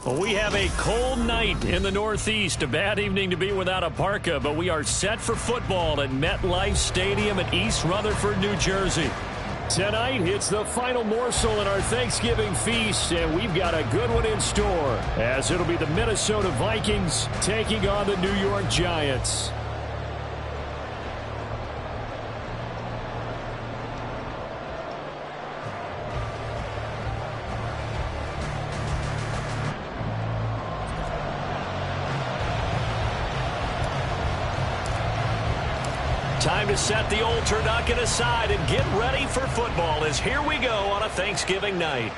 Well, we have a cold night in the Northeast. A bad evening to be without a parka, but we are set for football at MetLife Stadium in East Rutherford, New Jersey. Tonight, it's the final morsel in our Thanksgiving feast, and we've got a good one in store, as it'll be the Minnesota Vikings taking on the New York Giants. Time to set the old turducken aside and get ready for football, as here we go on a Thanksgiving night.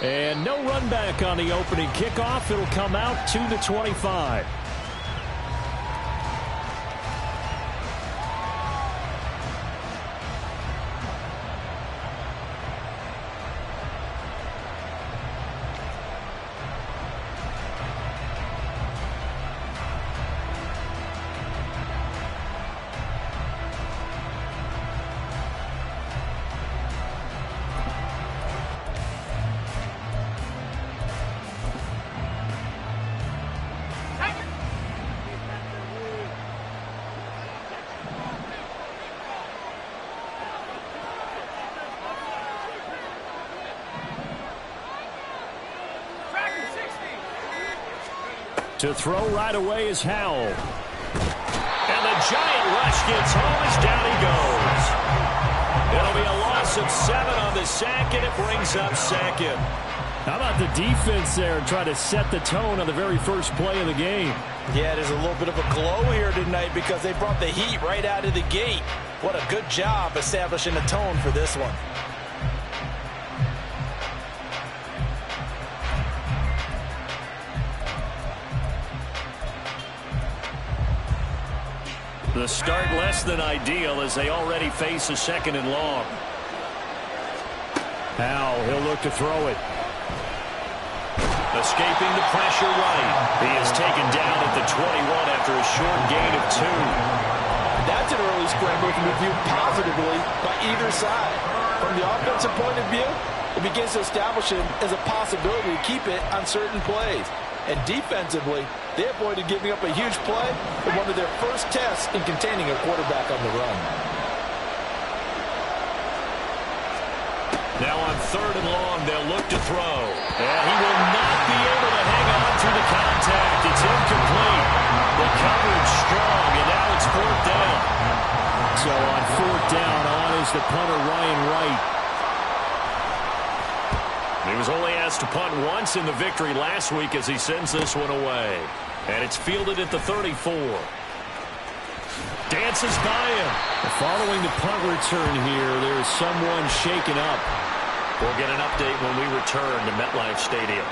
And no run back on the opening kickoff. It'll come out to the 25. To throw right away is Howell. And the giant rush gets home as down he goes. It'll be a loss of 7 on the sack, and it brings up second. How about the defense there and try to set the tone on the very first play of the game? Yeah, there's a little bit of a glow here tonight because they brought the heat right out of the gate. What a good job establishing the tone for this one. The start less than ideal as they already face a 2nd and long. Howell, he'll look to throw it. Escaping the pressure right. He is taken down at the 21 after a short gain of 2. That's an early scramble that can be viewed positively by either side. From the offensive point of view, it begins to establish him as a possibility to keep it on certain plays. And defensively, they avoided giving up a huge play in one of their first tests in containing a quarterback on the run. Now on 3rd and long, they'll look to throw. And he will not be able to hang on through the contact. It's incomplete. The coverage strong, and now it's 4th down. So on 4th down, on is the punter, Ryan Wright. He was only asked to punt once in the victory last week as he sends this one away. And it's fielded at the 34. Dances by him. Following the punt return here, there's someone shaken up. We'll get an update when we return to MetLife Stadium.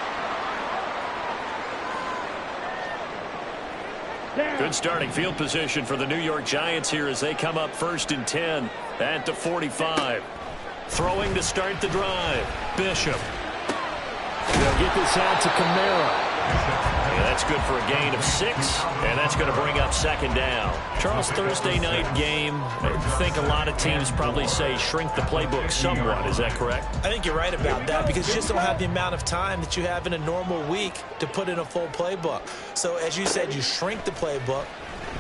Good starting field position for the New York Giants here as they come up 1st and 10 at the 45. Throwing to start the drive. Bishop. They'll get this out to Kamara. Yeah, that's good for a gain of 6, and that's going to bring up 2nd down. Charles, Thursday night game, I think a lot of teams probably say shrink the playbook somewhat. Is that correct? I think you're right about that because you just don't have the amount of time that you have in a normal week to put in a full playbook. So as you said, you shrink the playbook,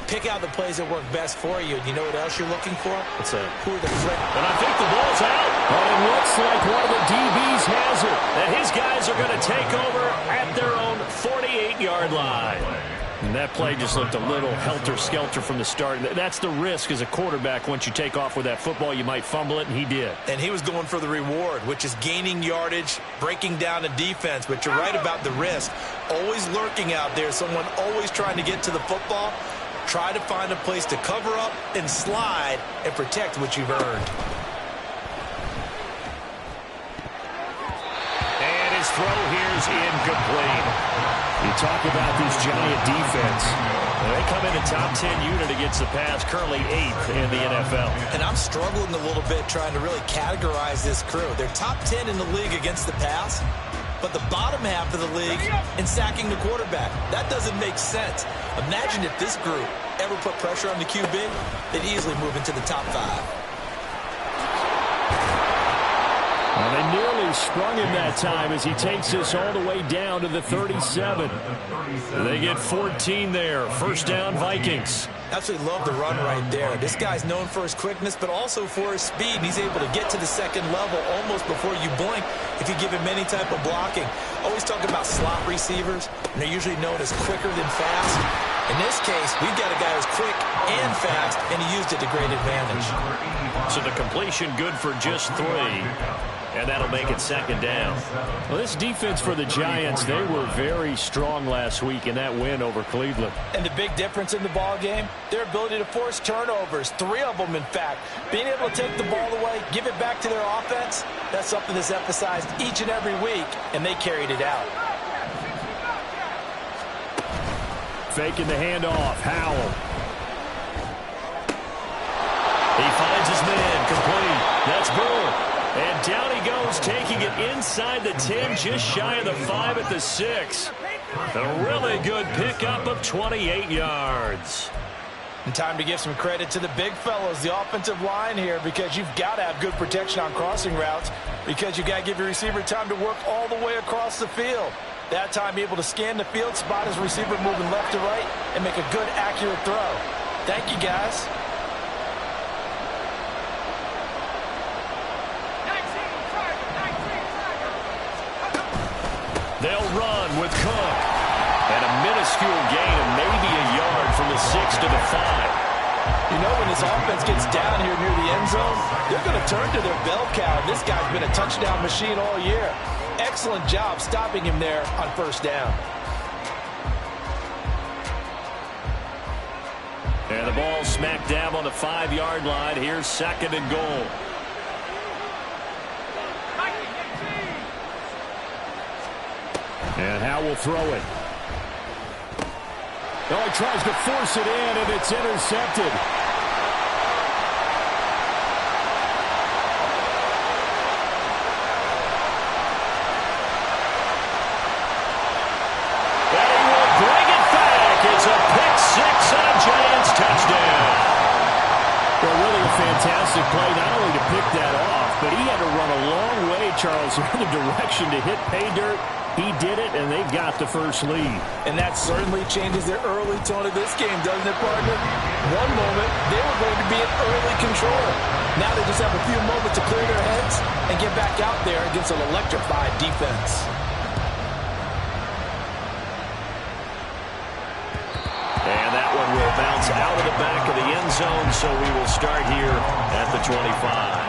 pick out the plays that work best for you. And you know what else you're looking for? What's that? Who are the threat? And I think the ball's out. And it looks like one of the DBs has it. And his guys are going to take over at their own 48-yard line. And that play just looked a little helter-skelter from the start. That's the risk as a quarterback. Once you take off with that football, you might fumble it, and he did. And he was going for the reward, which is gaining yardage, breaking down the defense. But you're right about the risk. Always lurking out there, someone always trying to get to the football. Try to find a place to cover up and slide and protect what you've earned. And his throw here is incomplete. You talk about this Giant defense. They come in the top 10 unit against the pass, currently 8th in the NFL. And I'm struggling a little bit trying to really categorize this crew. They're top 10 in the league against the pass, but the bottom half of the league in sacking the quarterback. That doesn't make sense. Imagine if this group ever put pressure on the QB, they'd easily move into the top 5. Well, they nearly sprung him that time as he takes this all the way down to the 37. They get 14 there. First down, Vikings. Absolutely love the run right there. This guy's known for his quickness, but also for his speed. And he's able to get to the second level almost before you blink if you give him any type of blocking. Always talk about slot receivers, and they're usually known as quicker than fast. In this case, we've got a guy who's quick and fast, and he used it to great advantage. So the completion good for just 3. And that'll make it second down. Well, this defense for the Giants, they were very strong last week in that win over Cleveland. And the big difference in the ball game, their ability to force turnovers, 3 of them in fact. Being able to take the ball away, give it back to their offense, that's something that's emphasized each and every week, and they carried it out. Faking the handoff, Howell. He finds his man, complete. That's good. And down he goes, taking it inside the 10, just shy of the 5 at the 6. A really good pickup of 28 yards. And time to give some credit to the big fellows, the offensive line here, because you've got to have good protection on crossing routes, because you've got to give your receiver time to work all the way across the field. That time, be able to scan the field, spot his receiver moving left to right, and make a good, accurate throw. Thank you, guys. They'll run with Cook. And a minuscule gain of maybe a yard from the 6 to the 5. You know, when this offense gets down here near the end zone, they're going to turn to their bell cow. This guy's been a touchdown machine all year. Excellent job stopping him there on first down. And the ball smack dab on the 5-yard line. Here's second and goal. And Howe will throw it. Oh, he tries to force it in, and it's intercepted. And he will bring it back. It's a pick 6 and a Giants touchdown. Well, really a fantastic play, not only to pick that off, but he had to run a long way, Charles, in the direction to hit pay dirt. He did it, and they've got the first lead. And that certainly changes their early tone of this game, doesn't it, partner? One moment, they were going to be in early control. Now they just have a few moments to clear their heads and get back out there against an electrified defense. And that one will bounce out of the back of the end zone, so we will start here at the 25.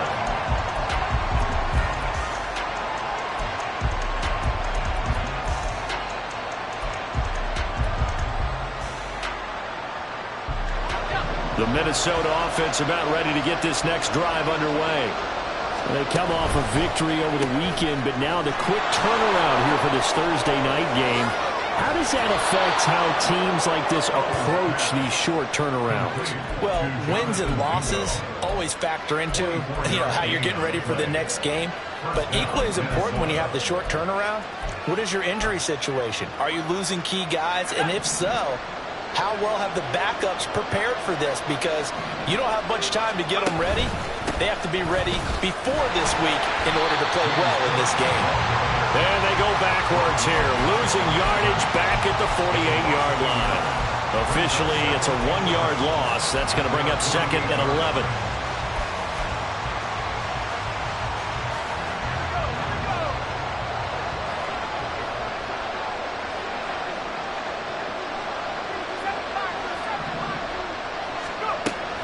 The Minnesota offense about ready to get this next drive underway. They come off a victory over the weekend, but now the quick turnaround here for this Thursday night game. How does that affect how teams like this approach these short turnarounds? Well, wins and losses always factor into, how you're getting ready for the next game. But equally as important when you have the short turnaround, what is your injury situation? Are you losing key guys? And if so, how well have the backups prepared for this? Because you don't have much time to get them ready. They have to be ready before this week in order to play well in this game. And they go backwards here, losing yardage back at the 48-yard line. Officially, it's a 1-yard loss. That's going to bring up second and 11.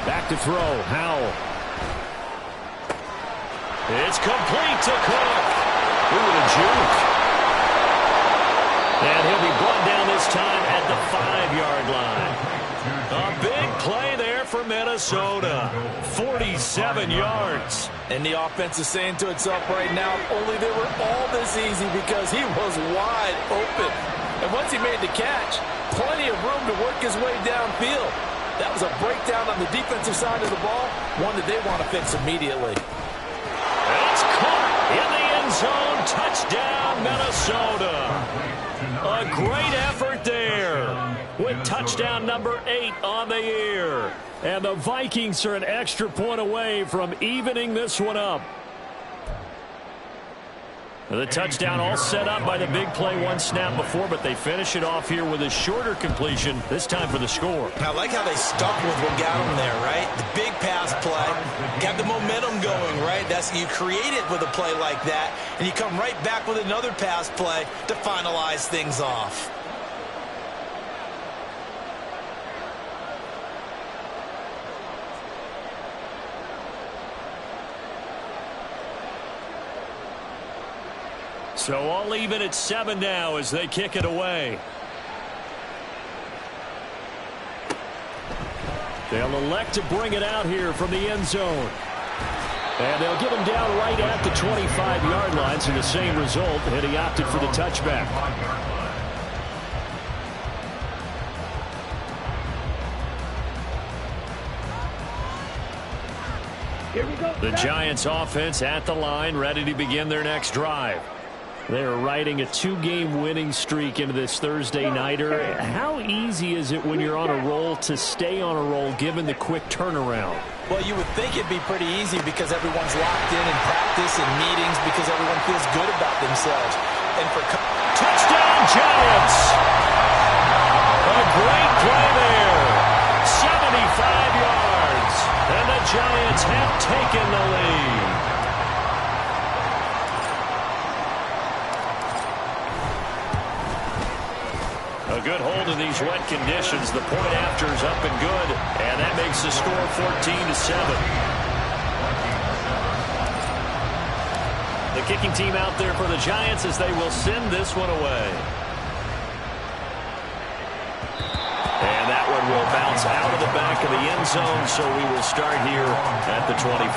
Back to throw, Howell. It's complete to Cook. Ooh, the juke. And he'll be brought down this time at the 5-yard line. A big play there for Minnesota. 47 yards. And the offense is saying to itself right now, only they were all this easy because he was wide open. And once he made the catch, plenty of room to work his way downfield. That was a breakdown on the defensive side of the ball, one that they want to fix immediately. It's caught in the end zone. Touchdown, Minnesota. A great effort there with touchdown number 8 on the year. And the Vikings are an extra point away from evening this one up. The touchdown all set up by the big play one snap before, but they finish it off here with a shorter completion, this time for the score. I like how they stuck with what got them there, right? The big pass play, got the momentum going, right? You create it with a play like that, and you come right back with another pass play to finalize things off. So all even at 7 now as they kick it away. They'll elect to bring it out here from the end zone. And they'll get him down right at the 25-yard line, so the same result, and he opted for the touchback. The Giants offense at the line, ready to begin their next drive. They're riding a 2-game winning streak into this Thursday nighter. How easy is it when you're on a roll to stay on a roll given the quick turnaround? Well, you would think it'd be pretty easy because everyone's locked in practice and meetings because everyone feels good about themselves. And for touchdown Giants! A great play there. 75 yards. And the Giants have taken the lead. A good hold in these wet conditions. The point after is up and good, and that makes the score 14-7. The kicking team out there for the Giants as they will send this one away. And that one will bounce out of the back of the end zone, so we will start here at the 25.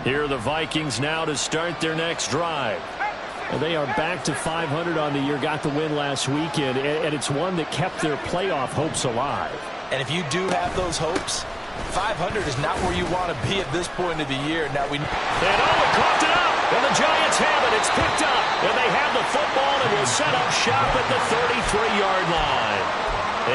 Here are the Vikings now to start their next drive. They are back to 500 on the year, got the win last weekend, and it's one that kept their playoff hopes alive. And if you do have those hopes, 500 is not where you want to be at this point of the year. Now we coughed it up, and the Giants have it. It's picked up, and they have the football, and will set up shop at the 33-yard line.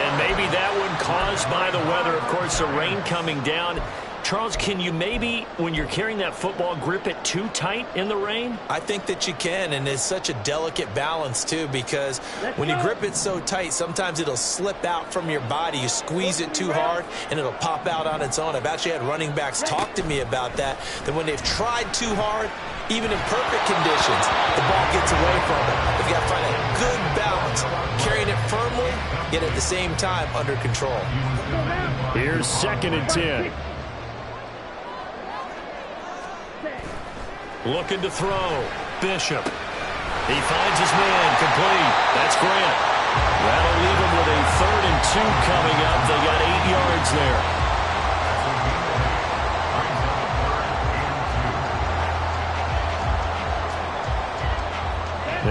And maybe that one caused by the weather. Of course, the rain coming down. Charles, can you maybe, when you're carrying that football, grip it too tight in the rain? I think that you can, and it's such a delicate balance, too, because when you grip it so tight, sometimes it'll slip out from your body. You squeeze it too hard, and it'll pop out on its own. I've actually had running backs talk to me about that when they've tried too hard, even in perfect conditions, the ball gets away from them. They've got to find a good balance, carrying it firmly, yet at the same time under control. Here's 2nd and 10. Looking to throw. Bishop. He finds his man. Complete. That's Grant. That'll leave him with a 3rd and 2 coming up. They got 8 yards there.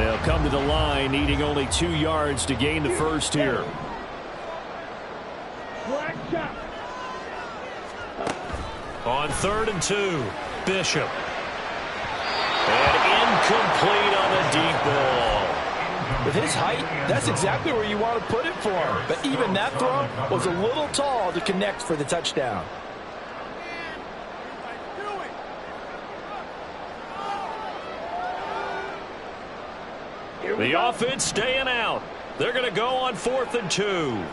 They'll come to the line, needing only 2 yards to gain the first here. On 3rd and 2, Bishop. And incomplete on the deep ball. With his height, that's exactly where you want to put it for him. But even that throw was a little tall to connect for the touchdown. The offense staying out. They're going to go on 4th and 2.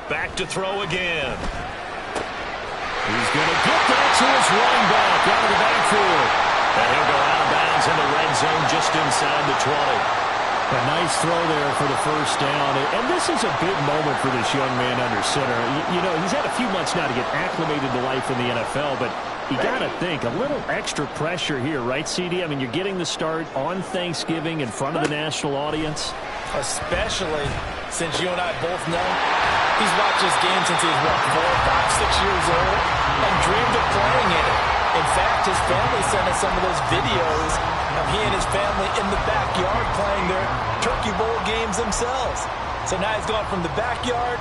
Back to throw again. He's going to get that to his running back out of the backfield. And he'll go out of bounds in the red zone just inside the 20. A nice throw there for the first down. And this is a big moment for this young man under center. You know, he's had a few months now to get acclimated to life in the NFL, but you got to think, a little extra pressure here, right, CD? I mean, you're getting the start on Thanksgiving in front of the national audience. Especially since you and I both know he's watched this game since he was, 4, 5, 6 years old and dreamed of playing in it. In fact, his family sent us some of those videos of he and his family in the backyard playing their Turkey Bowl games themselves. So now he's gone from the backyard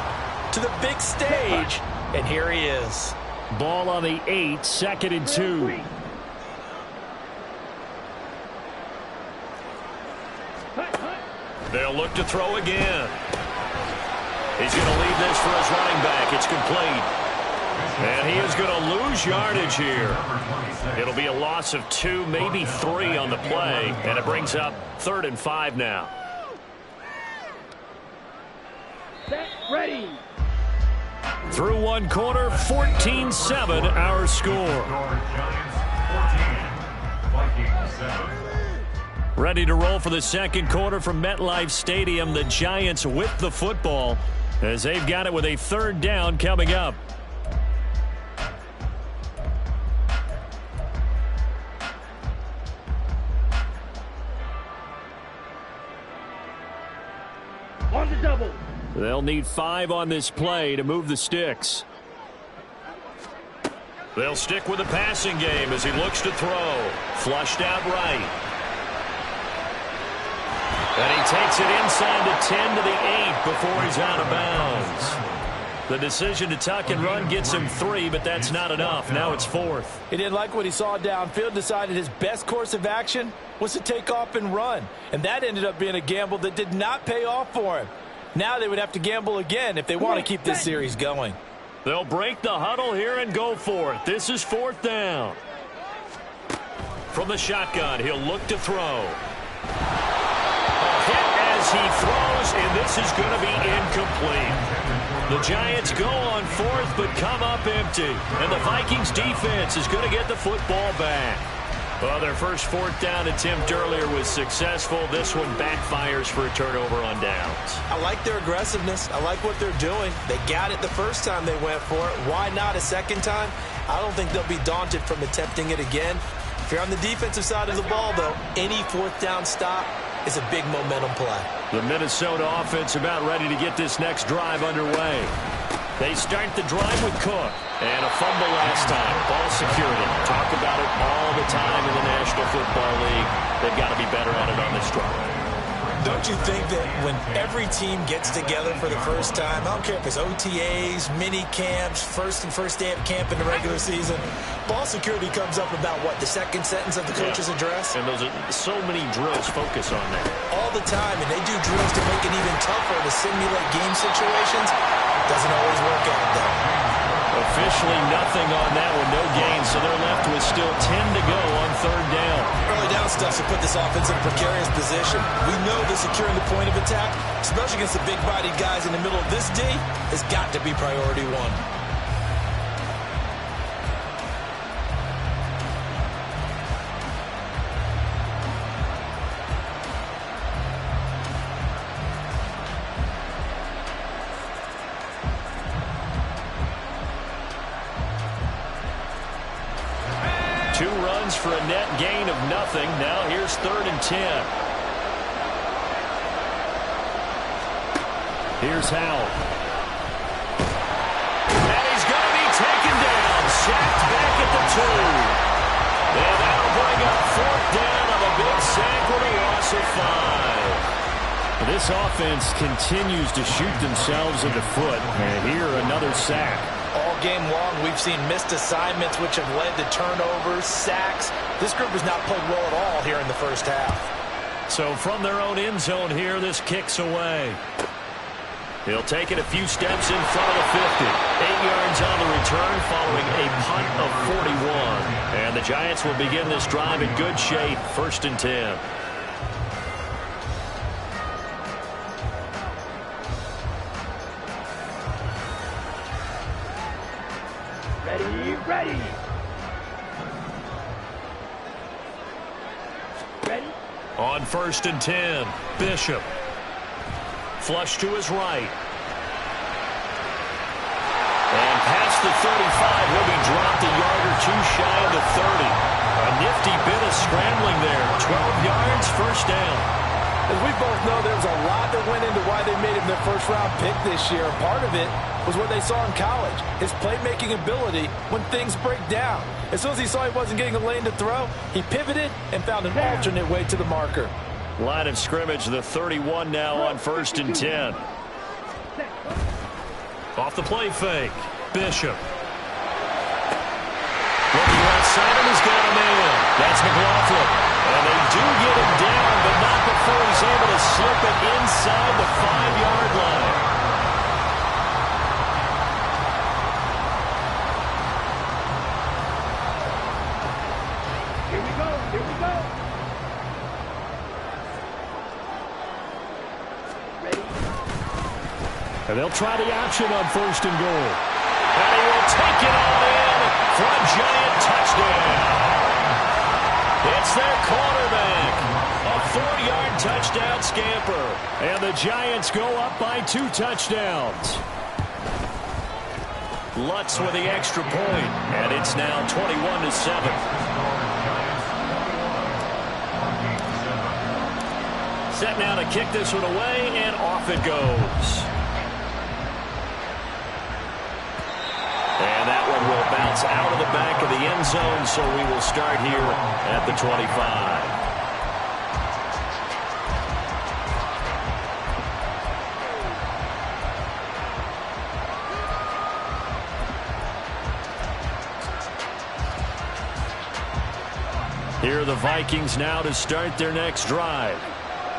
to the big stage, and here he is. Ball on the 8, 2nd and 2. They'll look to throw again. He's going to leave this for his running back. It's complete. And he is going to lose yardage here. It'll be a loss of 2, maybe 3 on the play, and it brings up 3rd and 5 now. Set, ready. Through one quarter, 14-7 our score. Ready to roll for the second quarter from MetLife Stadium. The Giants with the football as they've got it with a 3rd down coming up. On the double. They'll need 5 on this play to move the sticks. They'll stick with the passing game as he looks to throw. Flushed out right. And he takes it inside the 10 to the 8 before he's out of bounds. The decision to tuck and run gets him 3, but that's not enough. Now it's 4th. He didn't like what he saw downfield, decided his best course of action was to take off and run. And that ended up being a gamble that did not pay off for him. Now they would have to gamble again if they want to keep this series going. They'll break the huddle here and go for it. This is 4th down. From the shotgun, he'll look to throw. A hit as he throws, and this is going to be incomplete. The Giants go on 4th, but come up empty. And the Vikings defense is going to get the football back. Well, their first 4th down attempt earlier was successful. This one backfires for a turnover on downs. I like their aggressiveness. I like what they're doing. They got it the first time they went for it. Why not a second time? I don't think they'll be daunted from attempting it again. If you're on the defensive side of the ball, though, any 4th down stop is a big momentum play. The Minnesota offense about ready to get this next drive underway. They start the drive with Cook. And a fumble last time. Ball security. Talk about it all the time in the National Football League. They've got to be better at it on this drive. Don't you think that when every team gets together for the first time, I don't care if it's OTAs, mini camps, first day of camp in the regular season, ball security comes up about, what, the second sentence of the coach's address? And those are so many drills focus on that. All the time, and they do drills to make it even tougher to simulate game situations. Doesn't always work out, though. Officially nothing on that one, no gain, so they're left with still 10 to go on 3rd down. Early down stuff to put this offense in a precarious position. We know that securing the point of attack, especially against the big-bodied guys in the middle of this D, has got to be priority 1. For a net gain of nothing. Now here's 3rd and 10. Here's Howell. And he's going to be taken down. Sacked back at the 2. And that'll bring up 4th down of a big sack with a loss of 5. This offense continues to shoot themselves in the foot. And here another sack. All game long, we've seen missed assignments which have led to turnovers, sacks. This group has not played well at all here in the first half. So from their own end zone here, this kicks away. He'll take it a few steps in front of the 50. 8 yards on the return following a punt of 41. And the Giants will begin this drive in good shape, 1st and 10. Ready. On 1st and 10, Bishop. Flush to his right. And past the 35, he'll be dropped a yard or 2 shy of the 30. A nifty bit of scrambling there. 12 yards, 1st down. As we both know, there's a lot that went into why they made him their first-round pick this year. Part of it was what they saw in college, his playmaking ability when things break down. As soon as he saw he wasn't getting a lane to throw, he pivoted and found an alternate way to the marker. Line of scrimmage, the 31 now on 1st and 10. Off the play fake, Bishop. Looking right side him, he's got a man. That's McLaughlin. And they do get him down, but not before he's able to slip it inside the 5-yard line. Here we go. Here we go. Ready? And they'll try the option on 1st and goal. And he will take it all in for a Giant touchdown. It's their quarterback. A 4-yard touchdown scamper. And the Giants go up by 2 touchdowns. Lutz with the extra point. And it's now 21-7. Set now to kick this one away, and off it goes. And that one will bounce out of the back of the end zone, so we will start here at the 25. Here are the Vikings now to start their next drive.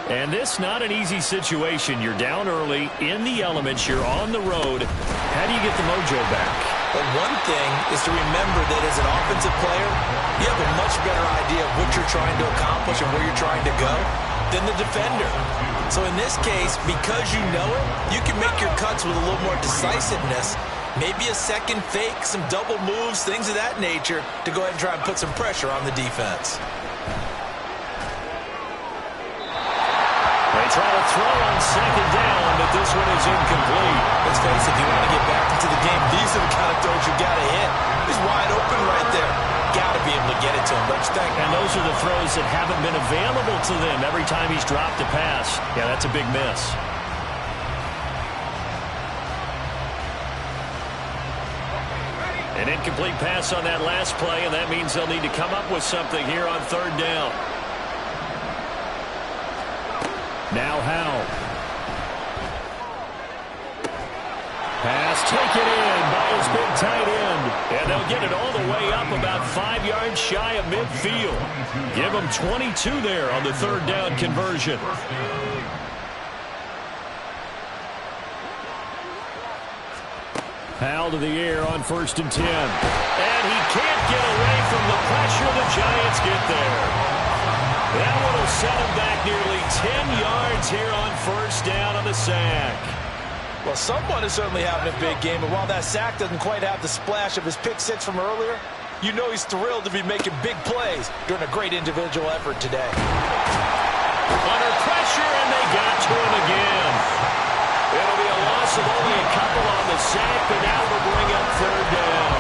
And this not an easy situation. You're down early, in the elements, you're on the road. How do you get the mojo back? But one thing is to remember that as an offensive player, you have a much better idea of what you're trying to accomplish and where you're trying to go than the defender. So in this case, because you know it, you can make your cuts with a little more decisiveness. Maybe a second fake, some double moves, things of that nature to go ahead and try and put some pressure on the defense. They try to throw on 2nd down, but this one is incomplete. Let's face it, if you want to get back into the game, these are the kind of throws you got to hit. He's wide open right there. Got to be able to get it to him, don't you think? And those are the throws that haven't been available to them every time he's dropped a pass. Yeah, that's a big miss. An incomplete pass on that last play, and that means they'll need to come up with something here on 3rd down. Now Howell. Pass taken in by his big tight end. And they'll get it all the way up about 5 yards shy of midfield. Give them 22 there on the 3rd down conversion. Howell to the air on 1st and 10. And he can't get away from the pressure. The Giants get there. That one will set him back nearly 10 yards here on 1st down on the sack. Well, someone is certainly having a big game, and while that sack doesn't quite have the splash of his pick six from earlier, you know he's thrilled to be making big plays during a great individual effort today. Under pressure, and they got to him again. It'll be a loss of only a couple on the sack, but now will bring up 3rd down.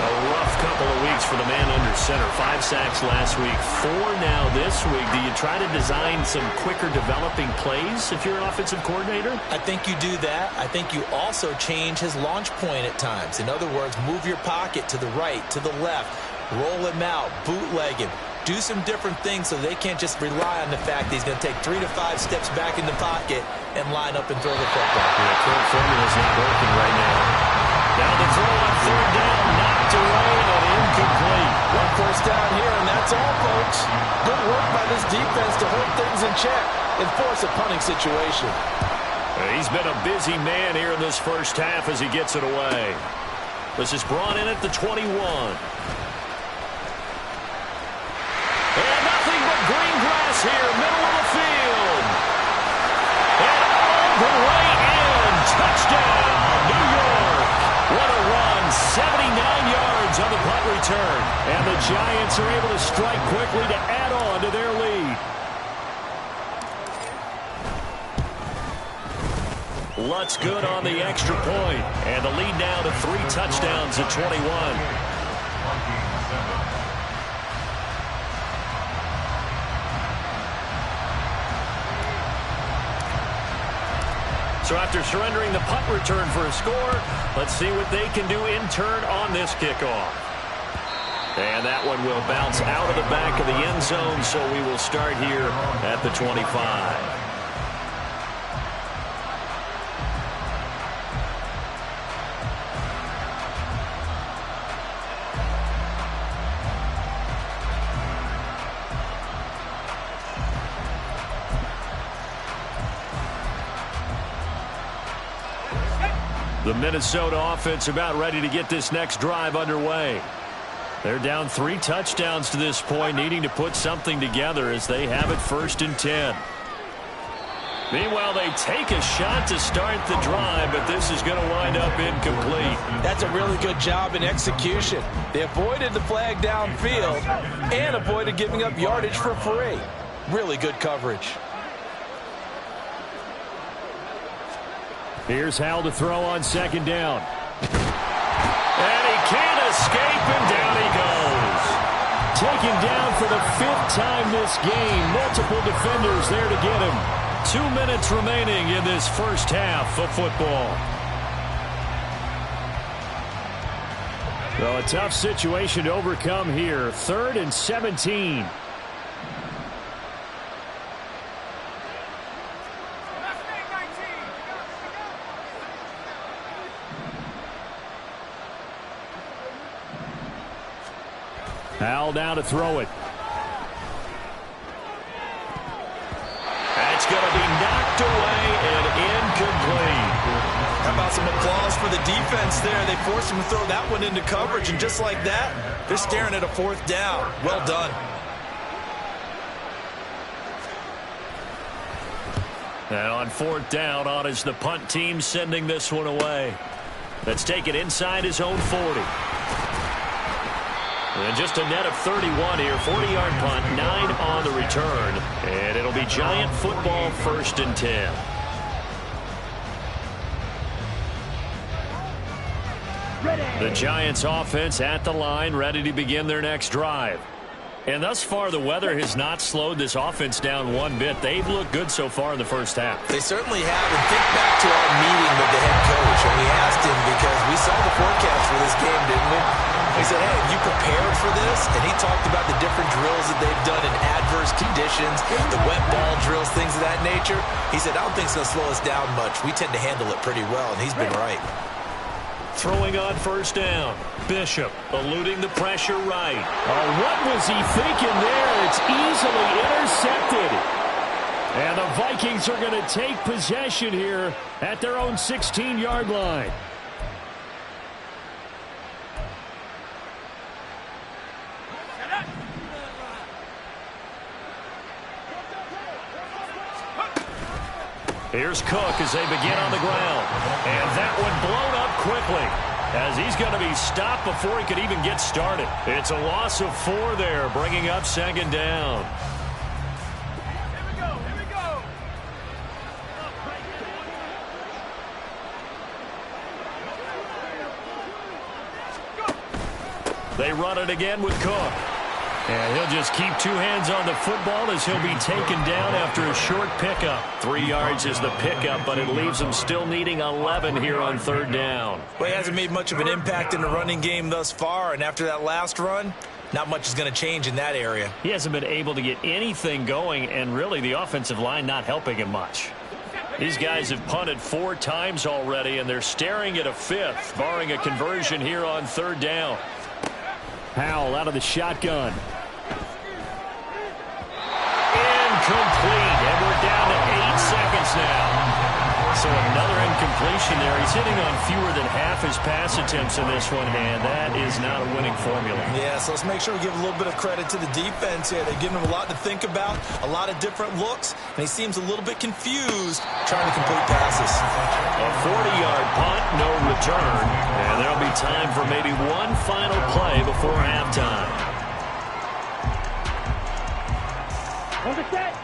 A rough couple of weeks for the man under center. 5 sacks last week, 4 now this week. Do you try to design some quicker developing plays if you're an offensive coordinator? I think you do that. I think you also change his launch point at times. In other words, move your pocket to the right, to the left, roll him out, bootleg him. Do some different things so they can't just rely on the fact that he's going to take 3 to 5 steps back in the pocket and line up and throw the football. The current formula is not working right now. Now the throw on 3rd down, knocked away and incomplete. 1 first down here, and that's all, folks. Good work by this defense to hold things in check and force a punting situation. He's been a busy man here in this first half as he gets it away. This is brought in at the 21. And nothing but green grass here, middle of the field. And all the way in. Touchdown, New York. What a run. 79 yards on the punt return. And the Giants are able to strike quickly to add on to their lead. Lutz good on the extra point. And the lead now to 3 touchdowns at 21. So after surrendering the punt return for a score, let's see what they can do in turn on this kickoff. And that one will bounce out of the back of the end zone, so we will start here at the 25. The Minnesota offense about ready to get this next drive underway. They're down 3 touchdowns to this point, needing to put something together as they have it 1st and 10. Meanwhile, they take a shot to start the drive, but this is going to wind up incomplete. That's a really good job in execution. They avoided the flag downfield and avoided giving up yardage for free. Really good coverage. Here's Howell to throw on 2nd down. And he can't escape, and down he goes. Taken down for the 5th time this game. Multiple defenders there to get him. 2 minutes remaining in this first half of football. Well, a tough situation to overcome here. 3rd and 17. Howell down to throw it. That's going to be knocked away and incomplete. How about some applause for the defense there? They forced him to throw that one into coverage, and just like that, they're staring at a 4th down. Well done. And on 4th down, on is the punt team sending this one away. Let's take it inside his own 40. And just a net of 31 here. 40-yard punt, 9 on the return. And it'll be Giant football 1st and 10. The Giants offense at the line, ready to begin their next drive. And thus far, the weather has not slowed this offense down one bit. They've looked good so far in the first half. They certainly have. And think back to our meeting with the head coach. And we asked him because we saw the forecast for this game, didn't we? He said, hey, have you prepared for this? And he talked about the different drills that they've done in adverse conditions, the wet ball drills, things of that nature. He said, I don't think it's going to slow us down much. We tend to handle it pretty well, and he's been right. Throwing on 1st down. Bishop eluding the pressure right. Oh, what was he thinking there? It's easily intercepted. And the Vikings are going to take possession here at their own 16-yard line. Here's Cook as they begin on the ground. And that one blown up quickly as he's going to be stopped before he could even get started. It's a loss of 4 there, bringing up 2nd down. Here we go. They run it again with Cook. And he'll just keep 2 hands on the football as he'll be taken down after a short pickup. 3 yards is the pickup, but it leaves him still needing 11 here on 3rd down. Well, he hasn't made much of an impact in the running game thus far, and after that last run, not much is going to change in that area. He hasn't been able to get anything going, and really the offensive line not helping him much. These guys have punted 4 times already, and they're staring at a 5th, barring a conversion here on 3rd down. Howell out of the shotgun. Incomplete, and we're down to 8 seconds now. So another incompletion there. He's hitting on fewer than half his pass attempts in this one, and that is not a winning formula. Yeah, so let's make sure we give a little bit of credit to the defense here. They've given him a lot to think about, a lot of different looks, and he seems a little bit confused trying to complete passes. A 40-yard punt, no return, and there'll be time for maybe one final play before halftime. On the set.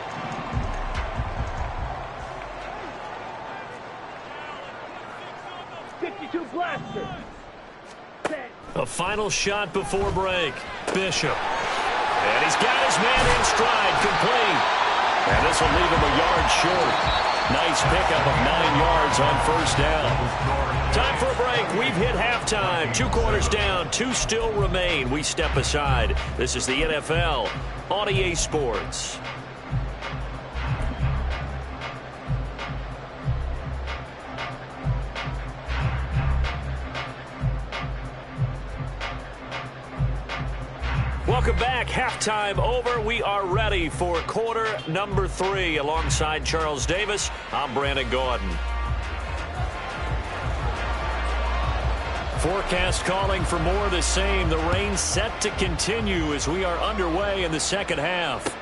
A final shot before break. Bishop. And he's got his man in stride, complete. And this will leave him a yard short. Nice pickup of 9 yards on first down. Time for a break. We've hit halftime. 2 quarters down. 2 still remain. We step aside. This is the NFL on EA Sports. Welcome back. Halftime over. We are ready for quarter number 3. Alongside Charles Davis, I'm Brandon Gordon. Forecast calling for more of the same. The rain set to continue as we are underway in the second half.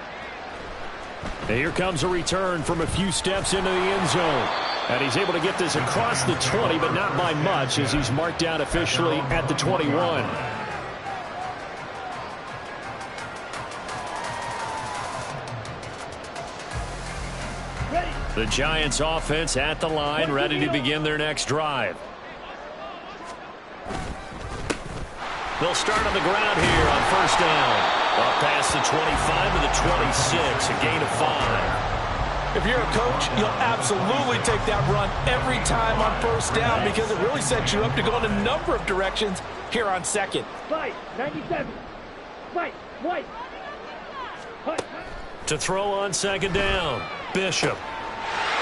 And here comes a return from a few steps into the end zone. And he's able to get this across the 20, but not by much as he's marked down officially at the 21. The Giants offense at the line, ready to begin their next drive. They'll start on the ground here on first down. Up past the 25 to the 26, a gain of 5. If you're a coach, you'll absolutely take that run every time on first down because it really sets you up to go in a number of directions here on second. Fight, 97. Fight, white. To throw on second down, Bishop.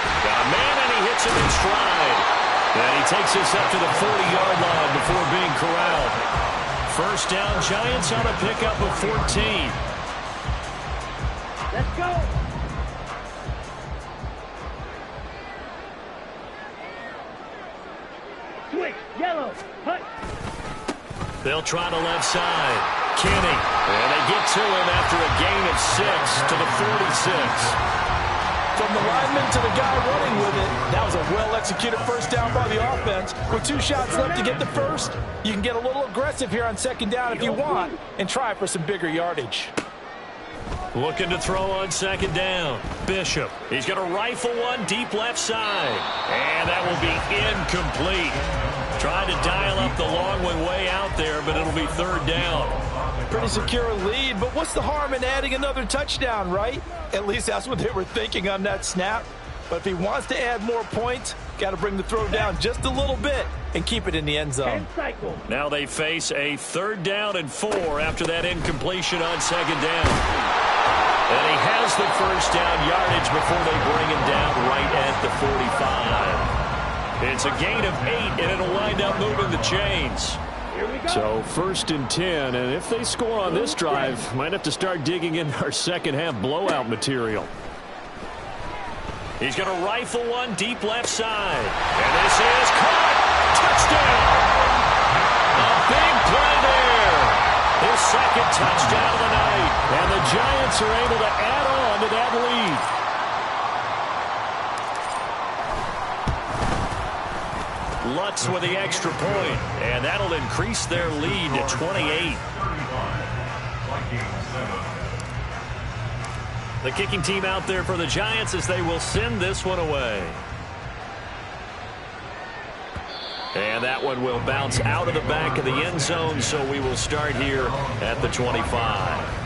Got a man, and he hits him in stride. And he takes this up to the 40-yard line before being corralled. First down, Giants on a pickup of 14. Let's go. Switch, yellow, hut. They'll try to left side. Kenny. And they get to him after a gain of 6 to the 46. From the lineman to the guy running with it, that was a well-executed first down by the offense. With 2 shots left to get the first, you can get a little aggressive here on second down if you want and try for some bigger yardage. Looking to throw on second down. Bishop. He's going to rifle one deep left side. And that will be incomplete. Trying to dial up the long one way out there, but it'll be third down. Pretty secure lead, but what's the harm in adding another touchdown, right? At least that's what they were thinking on that snap. But if he wants to add more points, got to bring the throw down just a little bit and keep it in the end zone. Now they face a third down and 4 after that incompletion on second down. And he has the first down yardage before they bring him down right at the 45. It's a gain of 8, and it'll wind up moving the chains. So first and 10, and if they score on this drive, might have to start digging in our second half blowout material. He's going to rifle one deep left side. And this is caught. Touchdown. A big play there. His second touchdown of the night. And the Giants are able to add on to that lead. Lutz with the extra point, and that'll increase their lead to 28. The kicking team out there for the Giants as they will send this one away. And that one will bounce out of the back of the end zone, so we will start here at the 25.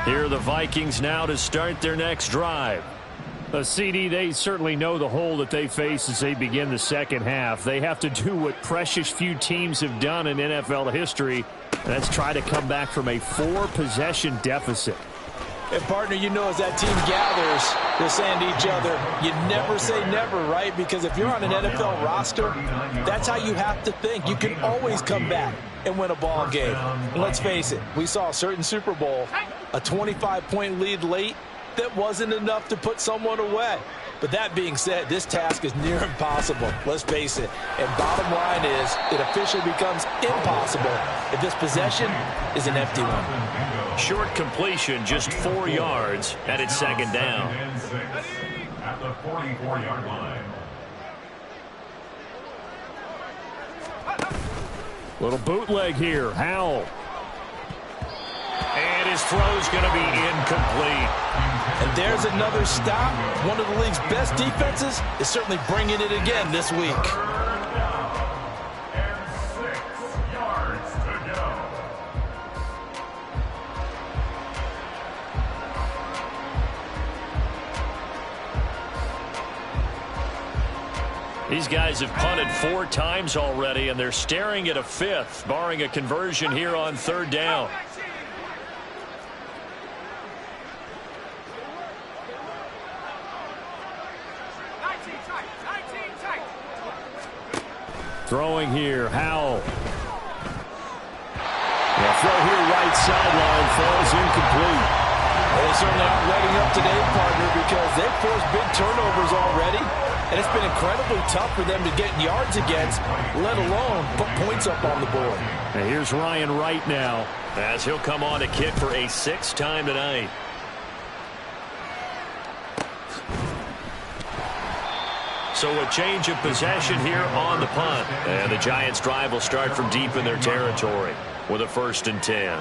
Here are the Vikings now to start their next drive. CD, they certainly know the hole that they face as they begin the second half. They have to do what precious few teams have done in NFL history. That's try to come back from a 4-possession deficit. And, partner, you know as that team gathers, they're saying to each other, you never say never, right? Because if you're on an NFL roster, that's how you have to think. You can always come back and win a ball game. And let's face it, we saw a certain Super Bowl, a 25-point lead late that wasn't enough to put someone away. But that being said, this task is near impossible. Let's face it. And bottom line is, it officially becomes impossible if this possession is an empty one. Short completion, just 4 yards, and it's second down. At the 44-yard line. Little bootleg here. Howell. And his throw's going to be incomplete. And there's another stop. One of the league's best defenses is certainly bringing it again this week. These guys have punted 4 times already, and they're staring at a 5th, barring a conversion here on 3rd down. Throwing here, Howell. The throw here right sideline falls incomplete. Well, they certainly aren't letting up today, partner, because they've forced big turnovers already. And it's been incredibly tough for them to get yards against, let alone put points up on the board. And here's Ryan Wright now, as he'll come on to kick for a 6th time tonight. So a change of possession here on the punt. And the Giants' drive will start from deep in their territory with a 1st and 10.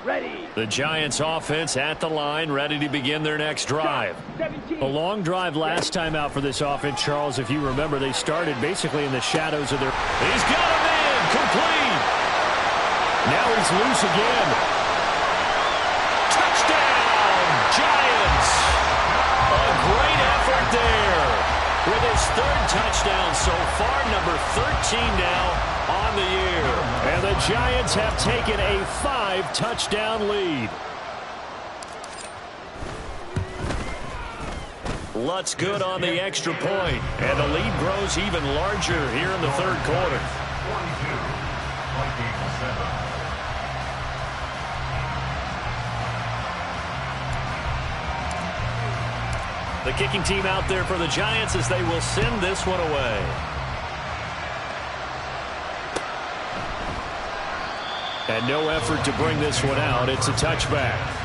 Ready. The Giants offense at the line, ready to begin their next drive. 17. a long drive last time out for this offense, Charles. If you remember, they started basically in the shadows of their... He's got a man, complete. Now he's loose again. Touchdown, Giants. A great effort there. With his 3rd touchdown so far, number 13 now on the year. And the Giants have taken a 5-touchdown lead. Lutz good on the extra point, and the lead grows even larger here in the 3rd quarter. The kicking team out there for the Giants as they will send this one away. And no effort to bring this one out. It's a touchback.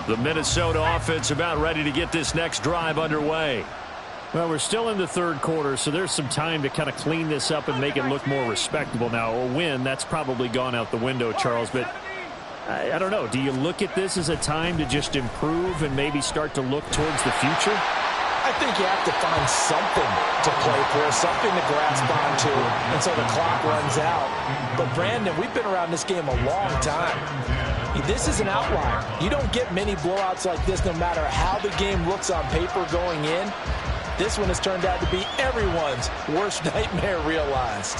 The Minnesota offense about ready to get this next drive underway. Well, we're still in the 3rd quarter, so there's some time to kind of clean this up and make it look more respectable. Now, a win, that's probably gone out the window, Charles, but I don't know. Do you look at this as a time to just improve and maybe start to look towards the future? I think you have to find something to play for, something to grasp onto until the clock runs out. But, Brandon, we've been around this game a long time. This is an outlier. You don't get many blowouts like this no matter how the game looks on paper going in. This one has turned out to be everyone's worst nightmare realized.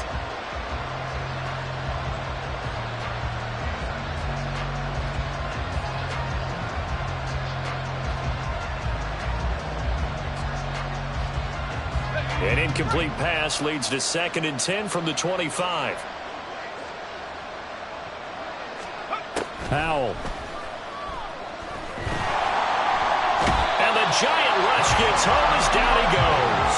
An incomplete pass leads to 2nd and 10 from the 25. Howell. And the giant rush gets home as down he goes.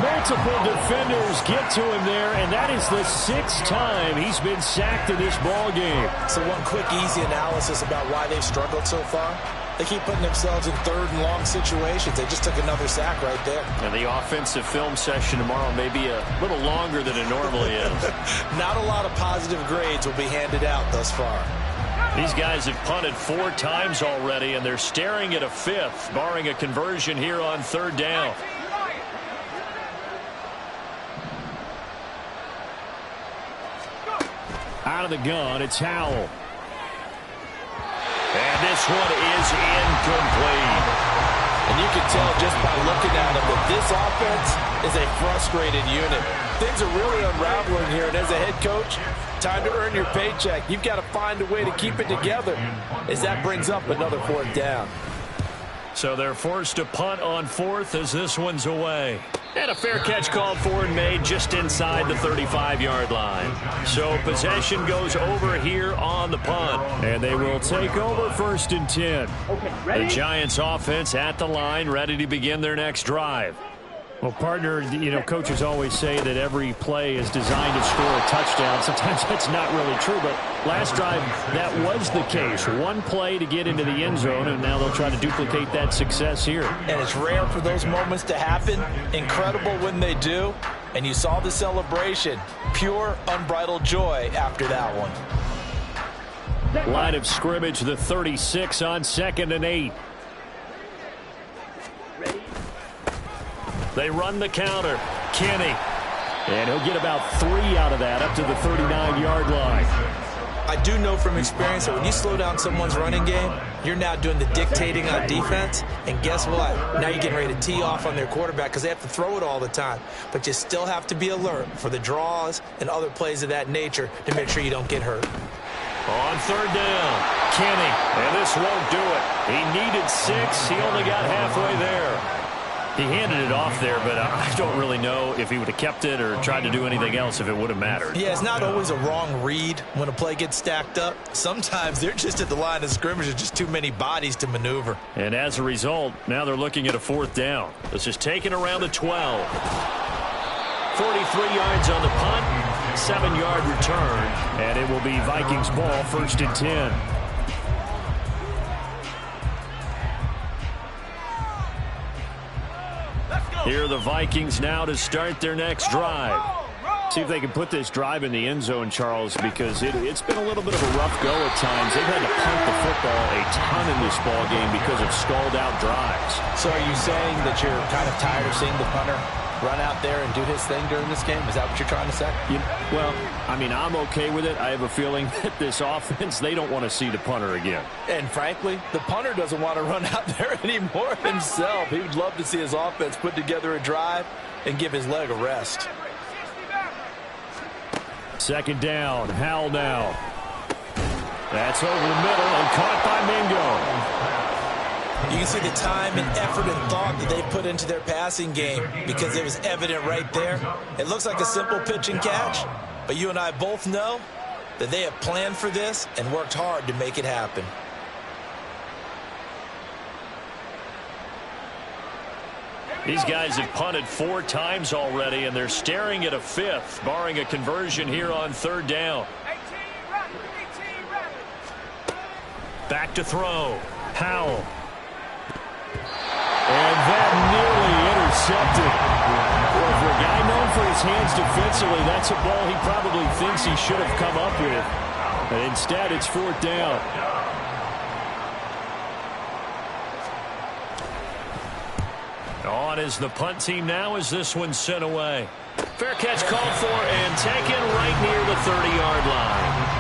Multiple defenders get to him there, and that is the 6th time he's been sacked in this ball game. So one quick, easy analysis about why they've struggled so far. They keep putting themselves in 3rd and long situations. They just took another sack right there. And the offensive film session tomorrow may be a little longer than it normally is. Not a lot of positive grades will be handed out thus far. These guys have punted 4 times already, and they're staring at a 5th, barring a conversion here on 3rd down. Out of the gun, it's Howell. And this one is incomplete. And you can tell just by looking at him that this offense is a frustrated unit. Things are really unraveling here, and as a head coach, time to earn your paycheck. You've got to find a way to keep it together as that brings up another 4th down. So they're forced to punt on 4th as this one's away. And a fair catch called for and made just inside the 35-yard line. So possession goes over here on the punt. And they will take over 1st and 10. Okay, ready? The Giants offense at the line, ready to begin their next drive. Well, partner, coaches always say that every play is designed to score a touchdown. Sometimes that's not really true, but last drive, that was the case. One play to get into the end zone, and now they'll try to duplicate that success here. And it's rare for those moments to happen. Incredible when they do. And you saw the celebration. Pure, unbridled joy after that one. Line of scrimmage, the 36 on 2nd and 8. Ready? They run the counter. Kenny. And he'll get about 3 out of that up to the 39-yard line. I do know from experience that when you slow down someone's running game, you're now doing the dictating on defense. And guess what? Now you're getting ready to tee off on their quarterback because they have to throw it all the time. But you still have to be alert for the draws and other plays of that nature to make sure you don't get hurt. On 3rd down, Kenny. And this won't do it. He needed 6. He only got halfway there. He handed it off there, but I don't really know if he would have kept it or tried to do anything else if it would have mattered. Yeah, it's not always a wrong read when a play gets stacked up. Sometimes they're just at the line of scrimmage. There's just too many bodies to maneuver. And as a result, now they're looking at a 4th down. This is taken around the 12. 43 yards on the punt, 7-yard return. And it will be Vikings ball, 1st and 10. Here are the Vikings now to start their next drive. See if they can put this drive in the end zone, Charles, because it's been a little bit of a rough go at times. They've had to punt the football a ton in this ball game because of stalled-out drives. So are you saying that you're kind of tired of seeing the punter run out there and do his thing during this game? Is that what you're trying to say? Well, I mean, I'm okay with it. I have a feeling that this offense, they don't want to see the punter again. And frankly, the punter doesn't want to run out there anymore himself. He would love to see his offense put together a drive and give his leg a rest. 2nd down, Howell now. That's over the middle and caught by Mingo. You can see the time and effort and thought that they put into their passing game because it was evident right there. It looks like a simple pitch and catch, but you and I both know that they have planned for this and worked hard to make it happen. These guys have punted 4 times already, and they're staring at a 5th, barring a conversion here on 3rd down. Back to throw. Howell. And that nearly intercepted. Well, for a guy known for his hands defensively, that's a ball he probably thinks he should have come up with. But instead, it's 4th down. On is the punt team now as this one's sent away. Fair catch called for and taken right near the 30-yard line.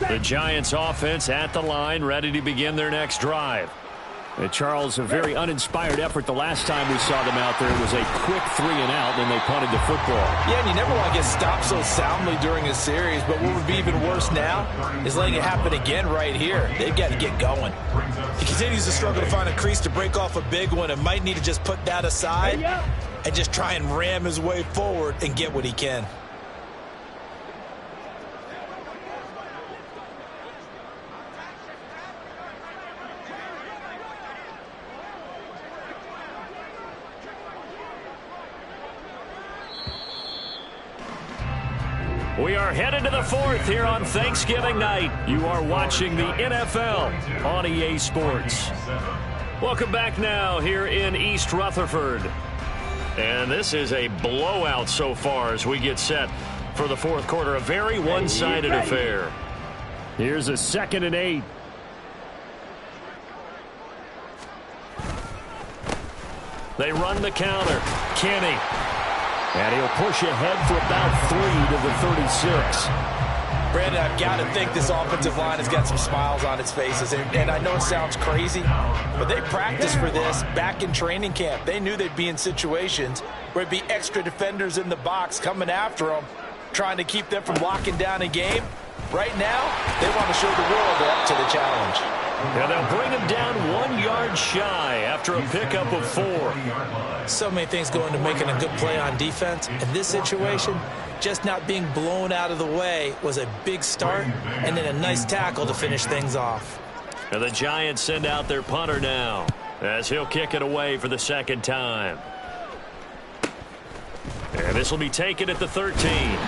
The Giants offense at the line, ready to begin their next drive. Charles, a very uninspired effort the last time we saw them out there. It was a quick 3 and out, then they punted the football. Yeah, and you never want to get stopped so soundly during a series, but what would be even worse now is letting it happen again right here. They've got to get going. He continues to struggle to find a crease to break off a big one and might need to just put that aside and just try and ram his way forward and get what he can. We are headed to the 4th here on Thanksgiving night. You are watching the NFL on EA Sports. Welcome back now here in East Rutherford. And this is a blowout so far as we get set for the 4th quarter. A very one-sided affair. Here's a 2nd and 8. They run the counter. Kenny. And he'll push ahead for about 3 to the 36. Brandon, I've got to think this offensive line has got some smiles on its faces. And I know it sounds crazy, but they practiced for this back in training camp. They knew they'd be in situations where it'd be extra defenders in the box coming after them. trying to keep them from locking down a game. Right now, they want to show the world they're up to the challenge. And they'll bring him down 1 yard shy after a pickup of 4. So many things go into making a good play on defense. In this situation, just not being blown out of the way was a big start, and then a nice tackle to finish things off. And the Giants send out their punter now, as he'll kick it away for the second time. And this will be taken at the 13.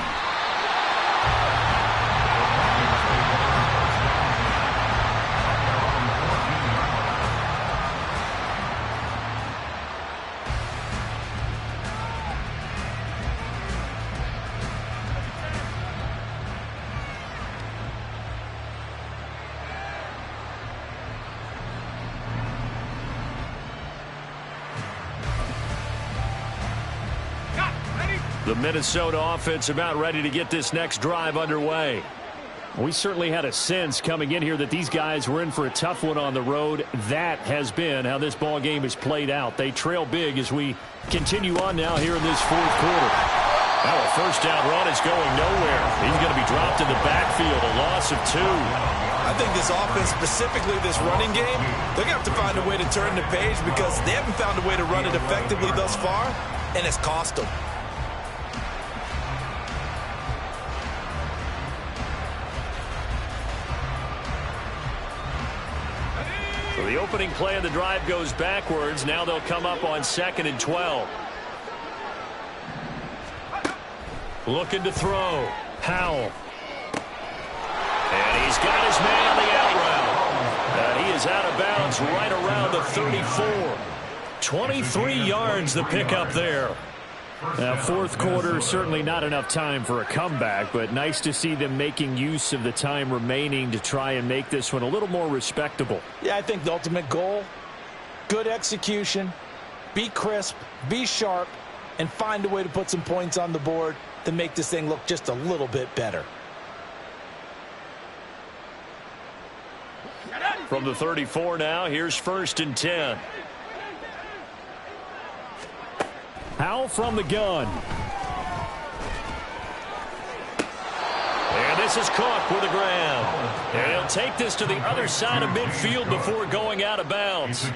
The Minnesota offense about ready to get this next drive underway. We certainly had a sense coming in here that these guys were in for a tough one on the road. That has been how this ball game has played out. They trail big as we continue on now here in this fourth quarter. Now a first down run is going nowhere. He's going to be dropped in the backfield, a loss of 2. I think this offense, specifically this running game, they're going to have to find a way to turn the page because they haven't found a way to run it effectively thus far, and it's cost them. So the opening play of the drive goes backwards. Now they'll come up on 2nd and 12. Looking to throw. Howell. And he's got his man on the out route. And he is out of bounds right around the 34. 23 yards the pickup there. Now, fourth quarter, certainly not enough time for a comeback, but nice to see them making use of the time remaining to try and make this one a little more respectable. Yeah, I think the ultimate goal, good execution, be crisp, be sharp, and find a way to put some points on the board to make this thing look just a little bit better. From the 34 now, here's 1st and 10. Howell from the gun. And this is Cook with a grab. And he'll take this to the other side of midfield before going out of bounds.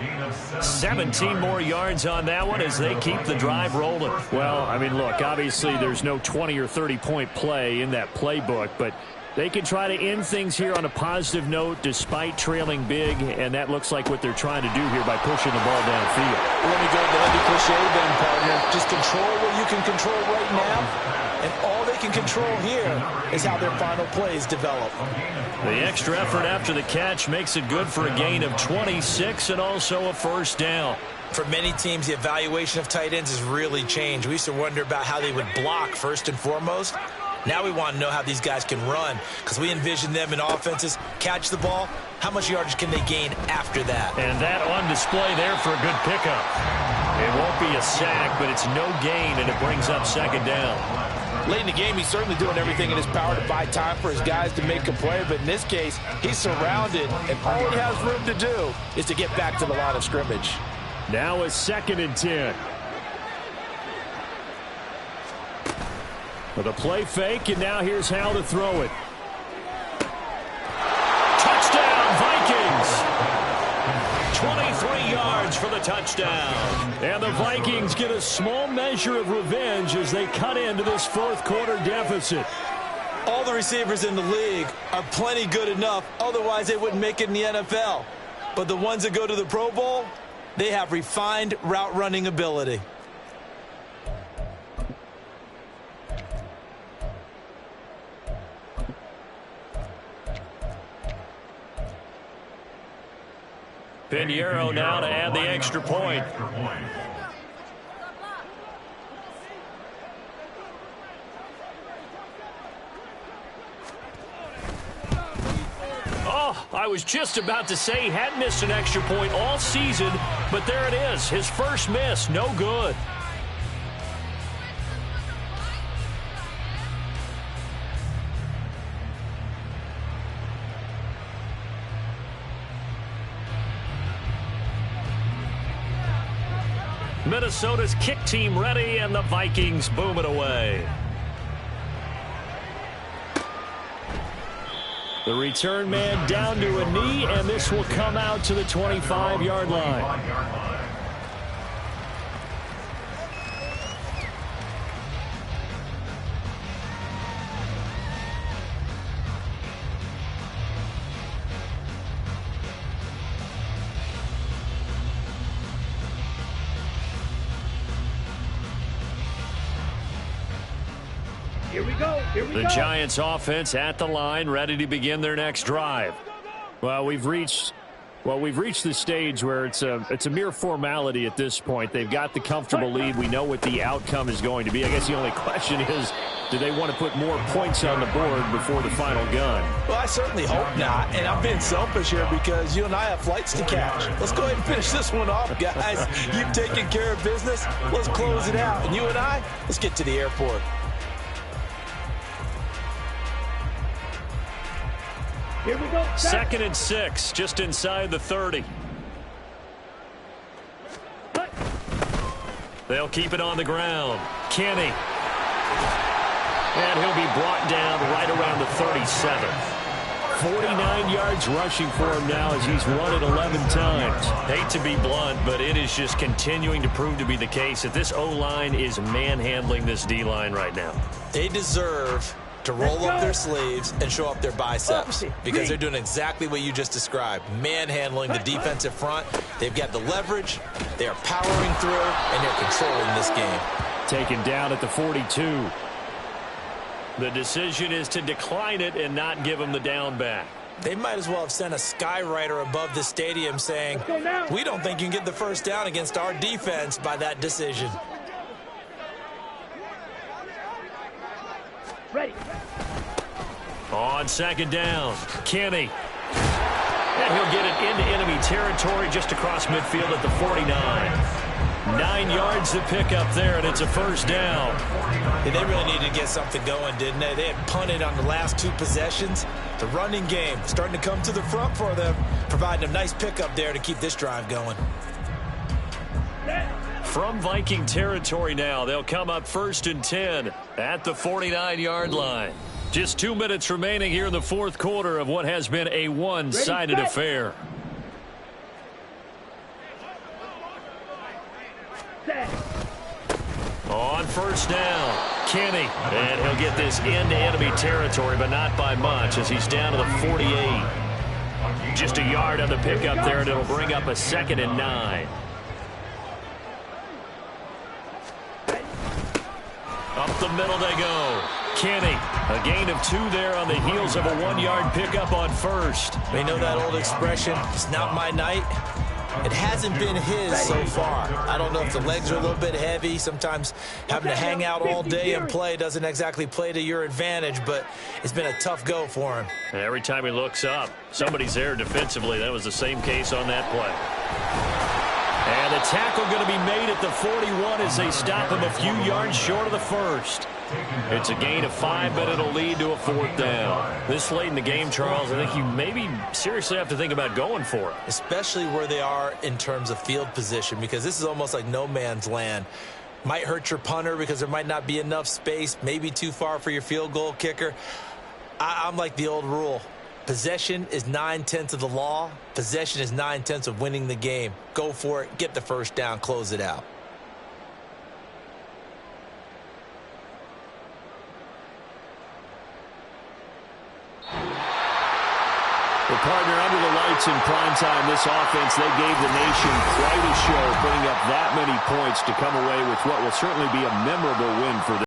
17 more yards on that one as they keep the drive rolling. Well, I mean, look, obviously there's no 20 or 30-point play in that playbook, but they can try to end things here on a positive note despite trailing big, and that looks like what they're trying to do here by pushing the ball downfield. Let me go with the heavy cliche then, partner. Just control what you can control right now, and all they can control here is how their final plays develop. The extra effort after the catch makes it good for a gain of 26 and also a first down. For many teams, the evaluation of tight ends has really changed. We used to wonder about how they would block first and foremost. Now we want to know how these guys can run because we envision them in offenses, catch the ball, how much yardage can they gain after that? And that on display there for a good pickup. It won't be a sack, but it's no gain, and it brings up 2nd down. Late in the game, he's certainly doing everything in his power to buy time for his guys to make a play, but in this case, he's surrounded, and all he has room to do is to get back to the line of scrimmage. Now a 2nd and 10. With a play fake, and now here's Howell to throw it. Touchdown, Vikings! 23 yards for the touchdown. And the Vikings get a small measure of revenge as they cut into this fourth quarter deficit. All the receivers in the league are plenty good enough, otherwise they wouldn't make it in the NFL. But the ones that go to the Pro Bowl, they have refined route running ability. Pinheiro now to add the extra point. Oh, I was just about to say he hadn't missed an extra point all season, but there it is. His first miss, no good. Minnesota's kick team ready, and the Vikings boom it away. The return man down to a knee, and this will come out to the 25-yard line. Here we go. The Giants offense at the line, ready to begin their next drive. Well, we've reached the stage where it's a mere formality at this point. They've got the comfortable lead. We know what the outcome is going to be. I guess the only question is, do they want to put more points on the board before the final gun? Well, I certainly hope not. And I'm being selfish here because you and I have flights to catch. Let's go ahead and finish this one off, guys. You've taken care of business. Let's close it out. And you and I, let's get to the airport. Here we go. 2nd and 6, just inside the 30. They'll keep it on the ground. Kenny. And he'll be brought down right around the 37. 49 yards rushing for him now as he's run it 11 times. Hate to be blunt, but it is just continuing to prove to be the case that this O-line is manhandling this D-line right now. They deserve to roll up their sleeves and show up their biceps because they're doing exactly what you just described, manhandling the defensive front. They've got the leverage, they're powering through, and they're controlling this game. Taken down at the 42. The decision is to decline it and not give him the down back. They might as well have sent a skywriter above the stadium saying, we don't think you can get the first down against our defense by that decision. Ready. On 2nd down, Kenny. And he'll get it into enemy territory just across midfield at the 49. 9 yards to pick up there, and it's a first down. Yeah, they really needed to get something going, didn't they? They had punted on the last 2 possessions. The running game starting to come to the front for them, providing a nice pickup there to keep this drive going. From Viking territory now, they'll come up 1st and 10 at the 49-yard line. Just 2 minutes remaining here in the 4th quarter of what has been a one-sided affair. On 1st down, Kenny. And he'll get this into enemy territory, but not by much as he's down to the 48. Just a yard on the pickup there, and it'll bring up a 2nd and 9. Up the middle they go. Kenny, a gain of 2 there on the heels of a 1-yard pickup on 1st. They know that old expression, it's not my night. It hasn't been his so far. I don't know if the legs are a little bit heavy. Sometimes having to hang out all day and play doesn't exactly play to your advantage, but it's been a tough go for him. Every time he looks up, somebody's there defensively. That was the same case on that play. And the tackle going to be made at the 41 as they stop him a few yards short of the first. It's a gain of 5, but it'll lead to a 4th down. This late in the game, Charles, I think you maybe seriously have to think about going for it. Especially where they are in terms of field position, because this is almost like no man's land. Might hurt your punter because there might not be enough space, maybe too far for your field goal kicker. I'm like the old rule. Possession is 9/10 of the law. Possession is 9/10 of winning the game. Go for it. Get the first down. Close it out. The partner under the lights in primetime, this offense, they gave the nation quite a show, putting up that many points to come away with what will certainly be a memorable win for them.